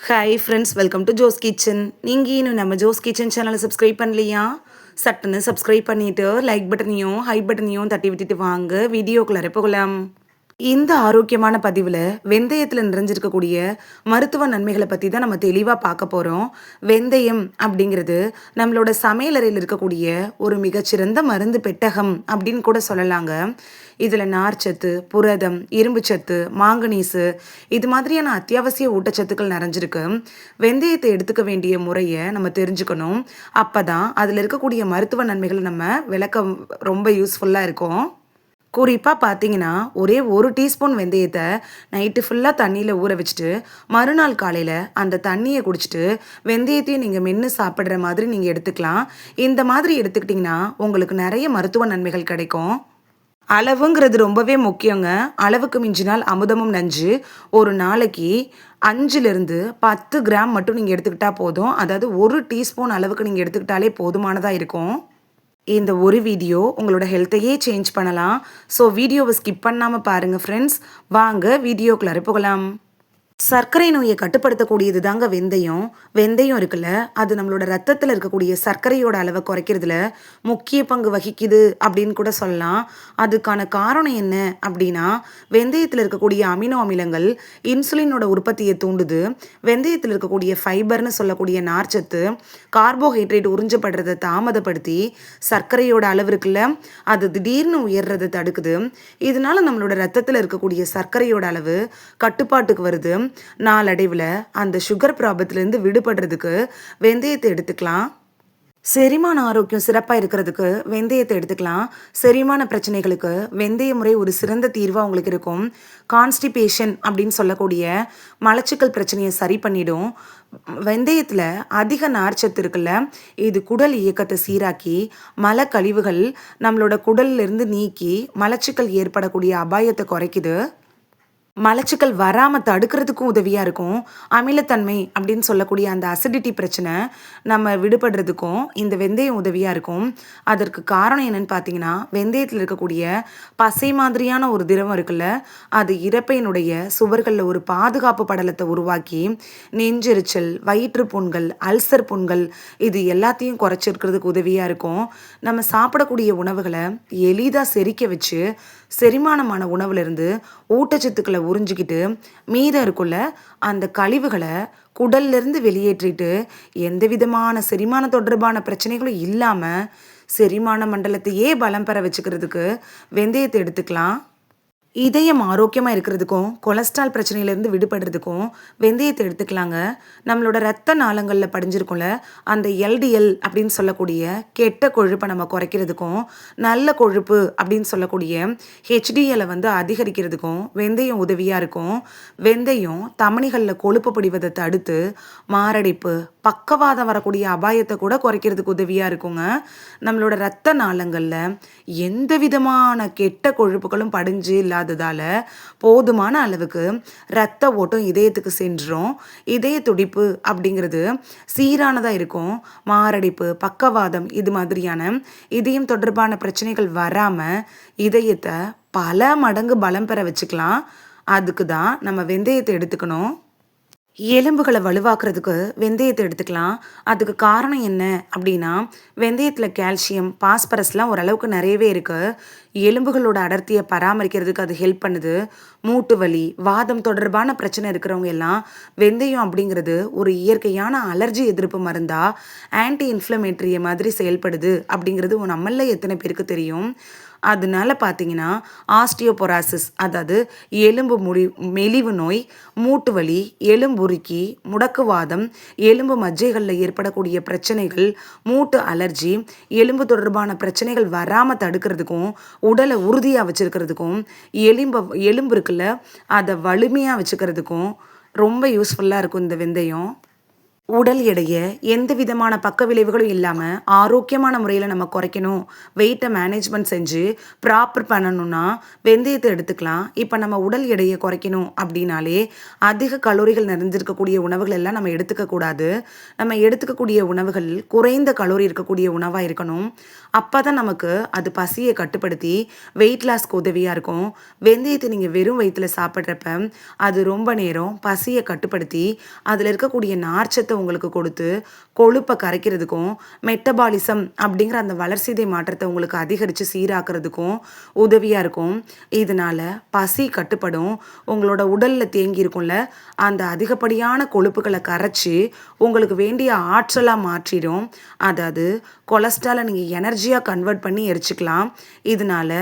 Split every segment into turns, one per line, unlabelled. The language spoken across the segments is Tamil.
Hi friends, welcome to Jo's kitchen. நீங்கள் இன்னும் நம்ம ஜோஸ் கிச்சன் சேனலை சப்ஸ்கிரைப் பண்ணலையா? சட்டுன்னு சப்ஸ்கிரைப் பண்ணிவிட்டு லைக் பட்டனையும் ஹை பட்டனையும் தட்டி விட்டுட்டு வாங்க வீடியோக்குள்ளே போகலாம். இந்த ஆரோக்கியமான பதிவில் வெந்தயத்தில் நிறைஞ்சிருக்கக்கூடிய மருத்துவ நன்மைகளை பற்றி தான் நம்ம தெளிவாக பார்க்க போகிறோம். வெந்தயம் அப்படிங்கிறது நம்மளோட சமையலறையில் இருக்கக்கூடிய ஒரு மிகச்சிறந்த மருந்து பெட்டகம் அப்படின்னு கூட சொல்லலாங்க. இதில் நார்ச்சத்து, புரதம், இரும்புச்சத்து, மாங்கனீசு இது மாதிரியான அத்தியாவசிய ஊட்டச்சத்துக்கள் நிறைஞ்சிருக்கு. வெந்தயத்தை எடுத்துக்க வேண்டிய முறையை நம்ம தெரிஞ்சுக்கணும். அப்போ தான் அதில் இருக்கக்கூடிய மருத்துவ நன்மைகளை நம்ம விளக்க ரொம்ப யூஸ்ஃபுல்லாக இருக்கும். குறிப்பாக பார்த்தீங்கன்னா, ஒரே 1 டீஸ்பூன் வெந்தயத்தை நைட்டு ஃபுல்லாக தண்ணியில் ஊற வச்சுட்டு, மறுநாள் காலையில் அந்த தண்ணியை குடிச்சிட்டு, வெந்தயத்தையும் நீங்கள் மென்று சாப்பிட்ற மாதிரி நீங்கள் எடுத்துக்கலாம். இந்த மாதிரி எடுத்துக்கிட்டிங்கன்னா, உங்களுக்கு நிறைய மருத்துவ நன்மைகள் கிடைக்கும். அளவுங்கிறது ரொம்பவே முக்கியங்க. அளவுக்கு மிஞ்சினால் அமுதமும் நஞ்சு. ஒரு நாளைக்கு 5லிருந்து 10 கிராம் மட்டும் நீங்கள் எடுத்துக்கிட்டால் போதும். அதாவது 1 டீஸ்பூன் அளவுக்கு நீங்கள் எடுத்துக்கிட்டாலே போதுமானதாக இருக்கும். இந்த ஒரு வீடியோ உங்களோட ஹெல்த்தையே சேஞ்ச் பண்ணலாம். ஸோ வீடியோவை ஸ்கிப் பண்ணாமல் பாருங்கள் ஃப்ரெண்ட்ஸ். வாங்க வீடியோக்குள்ளார போகலாம். சர்க்கரை நோயை கட்டுப்படுத்தக்கூடியது தாங்க வெந்தயம். வெந்தயம் இருக்குல்ல, அது நம்மளோட ரத்தத்தில் இருக்கக்கூடிய சர்க்கரையோட அளவை குறைக்கிறதுல முக்கிய பங்கு வகிக்குது அப்படின்னு கூட சொல்லலாம். அதுக்கான காரணம் என்ன அப்படின்னா, வெந்தயத்தில் இருக்கக்கூடிய அமினோ அமிலங்கள் இன்சுலினோட உற்பத்தியை தூண்டுது. வெந்தயத்தில் இருக்கக்கூடிய ஃபைபர்னு சொல்லக்கூடிய நார்ச்சத்து கார்போஹைட்ரேட் உறிஞ்சப்படுறதை தாமதப்படுத்தி சர்க்கரையோட அளவு இருக்குல்ல, அது திடீர்னு உயர்றதை தடுக்குது. இதனால நம்மளோட ரத்தத்தில் இருக்கக்கூடிய சர்க்கரையோட அளவு கட்டுப்பாட்டுக்கு வருது. நாளடைவில் அந்த சுகர் ப்ராப்ளத்திலேருந்து விடுபடுறதுக்கு வெந்தயத்தை எடுத்துக்கலாம். செரிமான ஆரோக்கியம் சிறப்பாக இருக்கிறதுக்கு வெந்தயத்தை எடுத்துக்கலாம். செரிமான பிரச்சனைகளுக்கு வெந்தய முறை ஒரு சிறந்த தீர்வாக உங்களுக்கு இருக்கும். கான்ஸ்டிபேஷன் அப்படின்னு சொல்லக்கூடிய மலச்சிக்கல் பிரச்சனையை சரி பண்ணிடும். வெந்தயத்தில் அதிக நார்ச்சத்து இருக்குல்ல, இது குடல் இயக்கத்தை சீராக்கி மலக்கழிவுகள் நம்மளோட குடல்லிருந்து நீக்கி மலச்சிக்கல் ஏற்படக்கூடிய அபாயத்தை குறைக்குது. மலச்சிக்கல் வராமல் தடுக்கிறதுக்கும் உதவியாக இருக்கும். அமிலத்தன்மை அப்படின்னு சொல்லக்கூடிய அந்த அசிடிட்டி பிரச்சனை நம்ம விடுபடுறதுக்கும் இந்த வெந்தயம் உதவியாக இருக்கும். அதற்கு காரணம் என்னன்னு பார்த்தீங்கன்னா, வெந்தயத்தில் இருக்கக்கூடிய பசை மாதிரியான ஒரு திரவம் இருக்குல்ல, அது இரைப்பையினுடைய சுவர்களில் ஒரு பாதுகாப்பு படலத்தை உருவாக்கி நெஞ்செரிச்சல், வயிற்று புண்கள், அல்சர் புண்கள் இது எல்லாத்தையும் குறைச்சிருக்கிறதுக்கு உதவியாக இருக்கும். நம்ம சாப்பிடக்கூடிய உணவுகளை எளிதாக செரிக்க வச்சு செரிமானமான உணவுலேருந்து ஊட்டச்சத்துக்களை உறிஞ்சிக்கிட்டு மீதம் இருக்குள்ள அந்த கழிவுகளை குடல்லிருந்து வெளியேற்றிட்டு எந்த விதமான செரிமான தொடர்பான பிரச்சனைகளும் இல்லாமல் செரிமான மண்டலத்தையே பலம் பெற வச்சுக்கிறதுக்கு வெந்தயத்தை எடுத்துக்கலாம். இதயம் ஆரோக்கியமாக இருக்கிறதுக்கும் கொலஸ்ட்ரால் பிரச்சனையிலேருந்து விடுபடுறதுக்கும் வெந்தயத்தை எடுத்துக்கலாங்க. நம்மளோட ரத்த நாளங்களில் படிஞ்சிருக்கும்ல, அந்த எல்டிஎல் அப்படின்னு சொல்லக்கூடிய கெட்ட கொழுப்பை நம்ம குறைக்கிறதுக்கும் நல்ல கொழுப்பு அப்படின்னு சொல்லக்கூடிய ஹெச்டிஎலை அதிகரிக்கிறதுக்கும் வெந்தயம் உதவியாக இருக்கும். வெந்தயம் தமனிகளில் கொழுப்பு படிவதை தடுத்து மாரடைப்பு, பக்கவாதம் வரக்கூடிய அபாயத்தை கூட குறைக்கிறதுக்கு உதவியாக இருக்குங்க. நம்மளோட ரத்த நாளங்களில் எந்த விதமான கெட்ட கொழுப்புகளும் படிஞ்சு இல்லாததால் போதுமான அளவுக்கு ரத்த ஓட்டம் இதயத்துக்கு சென்றும் இதய துடிப்பு அப்படிங்கிறது சீரானதாக இருக்கும். மாரடைப்பு, பக்கவாதம் இது மாதிரியான இதயம் தொடர்பான பிரச்சனைகள் வராமல் இதயத்தை பல மடங்கு பலம் பெற வச்சுக்கலாம். அதுக்கு தான் நம்ம வெந்தயத்தை எடுத்துக்கணும். எலும்புகளை வலுவாக்குறதுக்கு வெந்தயத்தை எடுத்துக்கலாம். அதுக்கு காரணம் என்ன அப்படின்னா, வெந்தயத்தில் கால்சியம், பாஸ்பரஸ்லாம் ஓரளவுக்கு நிறையவே இருக்குது. எலும்புகளோட அடர்த்தியை பராமரிக்கிறதுக்கு அது ஹெல்ப் பண்ணுது. மூட்டு வலி, வாதம் தொடர்பான பிரச்சனை இருக்கிறவங்க எல்லாம் வெந்தயம் அப்படிங்கிறது ஒரு இயற்கையான அலர்ஜி எதிர்ப்பு மருந்தா ஆன்டி இன்ஃப்ளமேட்டரிய மாதிரி செயல்படுது அப்படிங்கிறது நம்மள எத்தனை பேருக்கு தெரியும். அதனால பார்த்தீங்கன்னா, ஆஸ்டியோபொராசிஸ் அதாவது எலும்பு மெலிவு நோய், மூட்டு வலி, எலும்புருக்கி, முடக்குவாதம், எலும்பு மஜ்ஜைகளில் ஏற்படக்கூடிய பிரச்சனைகள், மூட்டு அலர்ஜி, எலும்பு தொடர்பான பிரச்சனைகள் வராமல் தடுக்கிறதுக்கும் உடலை உறுதியாக வச்சுருக்கிறதுக்கும் எலும்பு இருக்குல்ல அதை வலிமையாக வச்சுக்கிறதுக்கும் ரொம்ப யூஸ்ஃபுல்லாக இருக்கும் இந்த வெந்தயம். உடல் எடைய எந்த விதமான பக்க விளைவுகளும் இல்லாமல் ஆரோக்கியமான முறையில் நம்ம குறைக்கணும், வெயிட்டை மேனேஜ்மெண்ட் செஞ்சு ப்ராப்பர் பண்ணணும்னா வெந்தயத்தை எடுத்துக்கலாம். இப்போ நம்ம உடல் எடையை குறைக்கணும் அப்படின்னாலே அதிக கலோரிகள் நிறைஞ்சிருக்கக்கூடிய உணவுகள் எல்லாம் நம்ம எடுத்துக்கக்கூடாது. நம்ம எடுத்துக்கக்கூடிய உணவுகள் குறைந்த கலோரி இருக்கக்கூடிய உணவாக இருக்கணும். அப்போ தான் நமக்கு அது பசியை கட்டுப்படுத்தி வெயிட் லாஸ்க்கு உதவியாக இருக்கும். வெந்தயத்தை நீங்கள் வெறும் வயிற்றில் சாப்பிட்றப்ப அது ரொம்ப நேரம் பசியை கட்டுப்படுத்தி அதில் இருக்கக்கூடிய நார்ச்சத்தை உங்களுக்கு கொடுத்து கொழுப்பை கரைக்கிறதுக்கும் மெட்டபாலிசம் அப்படிங்கிற அந்த வளர்சிதை மாற்றத்தை உங்களுக்கு அதிகரித்து சீராக்கிறதுக்கும் உதவியாக இருக்கும். இதனால் பசி கட்டுப்படும். உங்களோட உடலில் தேங்கி இருக்கும்ல அந்த அதிகப்படியான கொழுப்புகளை கரைச்சி உங்களுக்கு வேண்டிய ஆற்றலாக மாற்றிடும். அதாவது கொலஸ்ட்ராலை நீங்கள் எனர்ஜியாக கன்வெர்ட் பண்ணி எரிச்சிக்கலாம். இதனால்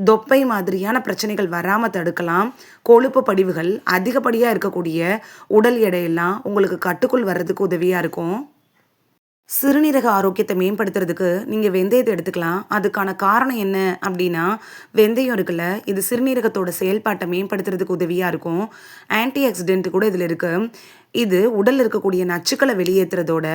தொப்பை மாதிரியான பிரச்சனைகள் வராமல் தடுக்கலாம். கொழுப்பு படிவுகள் அதிகப்படியாக இருக்கக்கூடிய உடல் எடையெல்லாம் உங்களுக்கு கட்டுக்குள் வர்றதுக்கு உதவியாக இருக்கும். சிறுநீரக ஆரோக்கியத்தை மேம்படுத்துறதுக்கு நீங்கள் வெந்தயத்தை எடுத்துக்கலாம். அதுக்கான காரணம் என்ன அப்படின்னா, வெந்தயம் இருக்குல்ல, இது சிறுநீரகத்தோட செயல்பாட்டை மேம்படுத்துறதுக்கு உதவியாக இருக்கும். ஆன்டி ஆக்சிடென்ட் கூட இதில் இருக்குது. இது உடலில் இருக்கக்கூடிய நச்சுக்களை வெளியேற்றுறதோட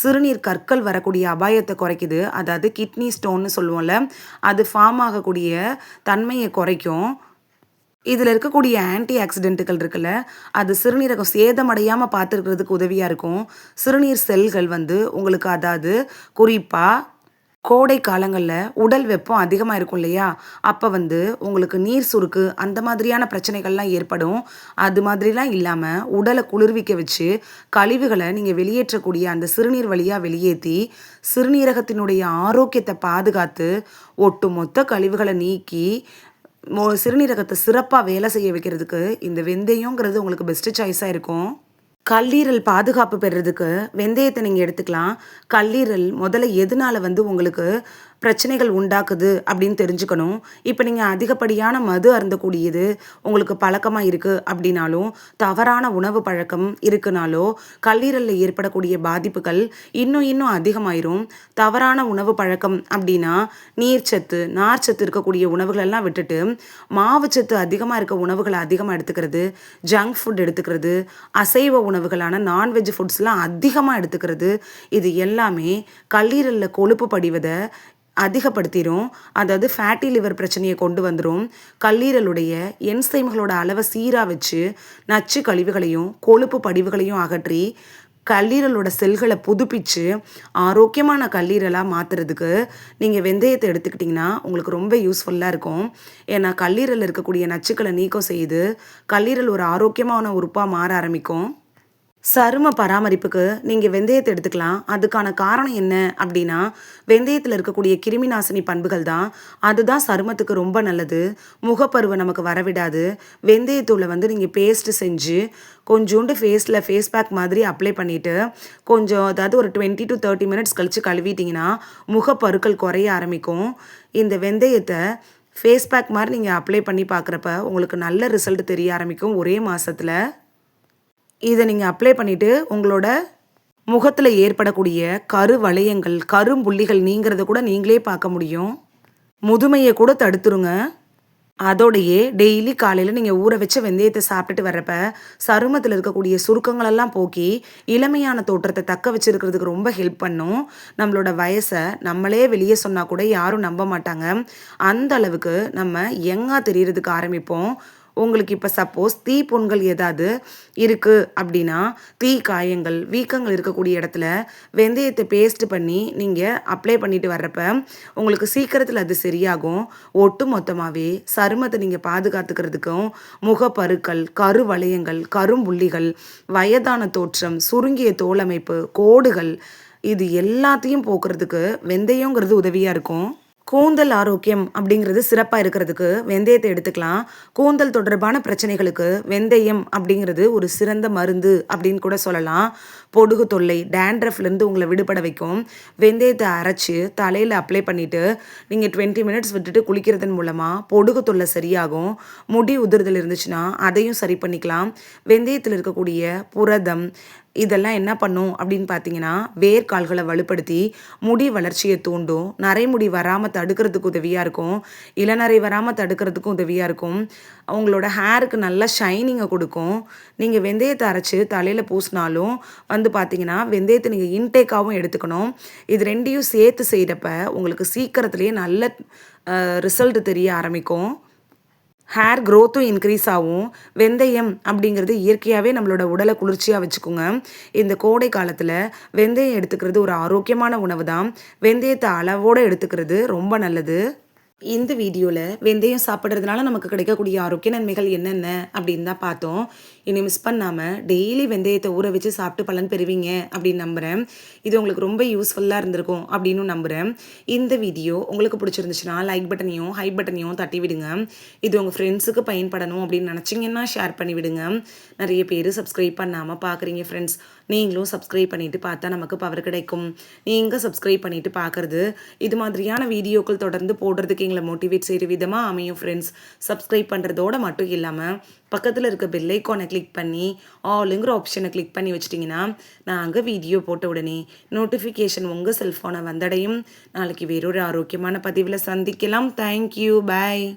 சிறுநீர் கற்கள் வரக்கூடிய அபாயத்தை குறைக்குது. அதாவது கிட்னி ஸ்டோன்னு சொல்லுவோம்ல, அது ஃபார்ம் ஆகக்கூடிய தன்மையை குறைக்கும். இதில் இருக்கக்கூடிய ஆன்டி ஆக்சிடென்ட்டுகள் இருக்குல்ல, அது சிறுநீரகம் சேதமடையாமல் பார்த்துருக்கிறதுக்கு உதவியாக இருக்கும். சிறுநீர் செல்கள் உங்களுக்கு அதாவது குறிப்பாக கோடை காலங்களில் உடல் வெப்பம் அதிகமாக இருக்கும் இல்லையா, அப்போ உங்களுக்கு நீர் சுருக்கு அந்த மாதிரியான பிரச்சனைகள்லாம் ஏற்படும். அது மாதிரிலாம் இல்லாமல் உடலை குளிர்விக்க வச்சு கழிவுகளை நீங்கள் வெளியேற்றக்கூடிய அந்த சிறுநீர் வழியாக வெளியேற்றி சிறுநீரகத்தினுடைய ஆரோக்கியத்தை பாதுகாத்து ஒட்டுமொத்த கழிவுகளை நீக்கி சிறுநீரகத்தை சிறப்பாக வேலை செய்ய வைக்கிறதுக்கு இந்த வெந்தயங்கிறது உங்களுக்கு பெஸ்ட்டு சாய்ஸாக இருக்கும். கல்லீரல் பாதுகாப்பு பெறுறதுக்கு வெந்தயத்தை நீங்கள் எடுத்துக்கலாம். கல்லீரல் முதல்ல எதனால உங்களுக்கு பிரச்சனைகள் உண்டாக்குது அப்படின்னு தெரிஞ்சுக்கணும். இப்போ நீங்கள் அதிகப்படியான மது அருந்தக்கூடியது உங்களுக்கு பழக்கமாக இருக்குது அப்படின்னாலும், தவறான உணவு பழக்கம் இருக்குனாலோ கல்லீரலில் ஏற்படக்கூடிய பாதிப்புகள் இன்னும் அதிகமாயிரும். தவறான உணவு பழக்கம் அப்படின்னா நீர்ச்சத்து நார்ச்சத்து இருக்கக்கூடிய உணவுகளெல்லாம் விட்டுட்டு மாவுச்சத்து அதிகமாக இருக்க உணவுகளை அதிகமாக எடுத்துக்கிறது, ஜங்க் ஃபுட் எடுத்துக்கிறது, அசைவ உணவுகளான நான்வெஜ் ஃபுட்ஸ்லாம் அதிகமாக எடுத்துக்கிறது, இது எல்லாமே கல்லீரலில் கொழுப்பு படிவதை அதிகப்படுத்திடும். அதாவது ஃபேட்டி லிவர் பிரச்சனையை கொண்டு வந்துடும். கல்லீரலுடைய என்சைம்களோட அளவை சீராக வச்சு நச்சு கழிவுகளையும் கொழுப்பு படிவுகளையும் அகற்றி கல்லீரலோட செல்களை புதுப்பிச்சு ஆரோக்கியமான கல்லீரலாக மாற்றுறதுக்கு நீங்கள் வெந்தயத்தை எடுத்துக்கிட்டிங்கன்னா உங்களுக்கு ரொம்ப யூஸ்ஃபுல்லாக இருக்கும். ஏன்னா கல்லீரலில் இருக்கக்கூடிய நச்சுக்களை நீக்கம் செய்து கல்லீரல் ஒரு ஆரோக்கியமான உறுப்பாக மாற ஆரம்பிக்கும். சரும பராமரிப்புக்கு நீங்கள் வெந்தயத்தை எடுத்துக்கலாம். அதுக்கான காரணம் என்ன அப்படின்னா, வெந்தயத்தில் இருக்கக்கூடிய கிருமி நாசினி பண்புகள் தான். அதுதான் சருமத்துக்கு ரொம்ப நல்லது. முகப்பருவை நமக்கு வரவிடாது. வெந்தயத்தூளை நீங்கள் பேஸ்ட்டு செஞ்சு கொஞ்சோண்டு ஃபேஸ் பேக் மாதிரி அப்ளை பண்ணிவிட்டு கொஞ்சம் அதாவது ஒரு 20 to 30 மினிட்ஸ் கழித்து கழுவிட்டிங்கன்னா முகப்பருக்கள் குறைய ஆரம்பிக்கும். இந்த வெந்தயத்தை ஃபேஸ் பேக் மாதிரி நீங்கள் அப்ளை பண்ணி பார்க்குறப்ப உங்களுக்கு நல்ல ரிசல்ட் தெரிய ஆரம்பிக்கும் ஒரே மாதத்தில். இதை நீங்கள் அப்ளை பண்ணிவிட்டு உங்களோட முகத்தில் ஏற்படக்கூடிய கருவளையங்கள் கரும்புள்ளிகள் நீங்கிறத கூட நீங்களே பார்க்க முடியும். முதுமையை கூட தடுத்துருங்க. அதோடையே டெய்லி காலையில் நீங்கள் ஊற வச்ச வெந்தயத்தை சாப்பிட்டுட்டு வர்றப்ப சருமத்தில் இருக்கக்கூடிய சுருக்கங்களெல்லாம் போக்கி இளமையான தோற்றத்தை தக்க வச்சுருக்கிறதுக்கு ரொம்ப ஹெல்ப் பண்ணும். நம்மளோட வயசை நம்மளே வெளியே சொன்னால் கூட யாரும் நம்ப மாட்டாங்க. அந்த அளவுக்கு நம்ம யங்காக தெரியறதுக்கு ஆரம்பிப்போம். உங்களுக்கு இப்போ சப்போஸ் தீப்புண்கள் ஏதாவது இருக்குது அப்படின்னா, தீ காயங்கள் வீக்கங்கள் இருக்கக்கூடிய இடத்துல வெந்தயத்தை பேஸ்ட் பண்ணி நீங்கள் அப்ளை பண்ணிட்டு வர்றப்ப உங்களுக்கு சீக்கிரத்தில் அது சரியாகும். ஒட்டு மொத்தமாகவே சருமத்தை நீங்கள் பாதுகாத்துக்கிறதுக்கும் முகப்பருக்கள் கருவளையங்கள் கரும்புள்ளிகள் வயதான தோற்றம் சுருங்கிய தோலமைப்பு கோடுகள் இது எல்லாத்தையும் போக்குறதுக்கு வெந்தயங்கிறது உதவியாக இருக்கும். கூந்தல் ஆரோக்கியம் அப்படிங்கிறது சிறப்பாக இருக்கிறதுக்கு வெந்தயத்தை எடுத்துக்கலாம். கூந்தல் தொடர்பான பிரச்சனைகளுக்கு வெந்தயம் அப்படிங்கிறது ஒரு சிறந்த மருந்து அப்படின்னு கூட சொல்லலாம். பொடுகு தொல்லை டேண்ட்ரஃப்லேருந்து உங்களை விடுபட வைக்கும். வெந்தயத்தை அரைச்சி தலையில் அப்ளை பண்ணிவிட்டு நீங்கள் 20 மினிட்ஸ் விட்டுட்டு குளிக்கிறதன் மூலமாக பொடுகு தொல்லை சரியாகும். முடி உதிர்தல் இருந்துச்சுன்னா அதையும் சரி பண்ணிக்கலாம். வெந்தயத்தில் இருக்கக்கூடிய புரதம் இதெல்லாம் என்ன பண்ணும் அப்படின்னு பார்த்தீங்கன்னா, வேர்க்கால்களை வலுப்படுத்தி முடி வளர்ச்சியை தூண்டும். நரைமுடி வராமல் தடுக்கிறதுக்கு உதவியாக இருக்கும். இளநரை வராமல் தடுக்கிறதுக்கும் உதவியாக இருக்கும். உங்களோட ஹேருக்கு நல்ல ஷைனிங்கை கொடுக்கும். நீங்கள் வெந்தயத்தை அரைச்சி தலையில் பூசினாலும் பார்த்தீங்கன்னா, வெந்தயத்தை நீங்கள் இன்டேக்காகவும் எடுத்துக்கணும். இது ரெண்டையும் சேர்த்து செய்கிறப்ப உங்களுக்கு சீக்கிரத்துலேயே நல்ல ரிசல்ட் தெரிய ஆரம்பிக்கும். ஹேர் க்ரோத்தும் இன்க்ரீஸ் ஆகும். வெந்தயம் அப்படிங்கிறது இயற்கையாகவே நம்மளோட உடலை குளிர்ச்சியாக வச்சுக்குங்க. இந்த கோடை காலத்தில் வெந்தயம் எடுத்துக்கிறது ஒரு ஆரோக்கியமான உணவு தான். வெந்தயத்தை அளவோடு எடுத்துக்கிறது ரொம்ப நல்லது. இந்த வீடியோவில் வெந்தயம் சாப்பிட்றதுனால நமக்கு கிடைக்கக்கூடிய ஆரோக்கிய நன்மைகள் என்னென்ன அப்படின்னு தான் பார்த்தோம். இனி மிஸ் பண்ணாமல் டெய்லி வெந்தயத்தை ஊற வச்சு சாப்பிட்டு பலன் பெறுவீங்க அப்படின்னு நம்புகிறேன். இது உங்களுக்கு ரொம்ப யூஸ்ஃபுல்லாக இருந்திருக்கும் அப்படின்னு நம்புகிறேன். இந்த வீடியோ உங்களுக்கு பிடிச்சிருந்துச்சுன்னா லைக் பட்டனையும் ஹை பட்டனையும் தட்டி விடுங்க. இது உங்கள் ஃப்ரெண்ட்ஸுக்கு பயன்படணும் அப்படின்னு நினச்சிங்கன்னா ஷேர் பண்ணி விடுங்க. நிறைய பேர் சப்ஸ்கிரைப் பண்ணாமல் பார்க்குறீங்க ஃப்ரெண்ட்ஸ். நீங்களும் சப்ஸ்கிரைப் பண்ணிவிட்டு பார்த்தா நமக்கு பவர் கிடைக்கும். நீங்கள் சப்ஸ்கிரைப் பண்ணிவிட்டு பார்க்குறது இது மாதிரியான வீடியோக்கள் தொடர்ந்து போடுறதுக்கு எங்களை மோட்டிவேட் செய்கிற விதமாக அமையும் ஃப்ரெண்ட்ஸ். சப்ஸ்கிரைப் பண்ணுறதோடு மட்டும் இல்லாமல் பக்கத்தில் இருக்க பெல் ஐக்கானை கிளிக் பண்ணி ஆளுங்கிற ஆப்ஷனை கிளிக் பண்ணி வச்சிட்டிங்கன்னா நாங்கள் வீடியோ போட்ட உடனே நோட்டிஃபிகேஷன் உங்கள் செல்ஃபோனை வந்தடையும். நாளைக்கு வேறொரு ஆரோக்கியமான பதிவில் சந்திக்கலாம். தேங்க்யூ. பாய்.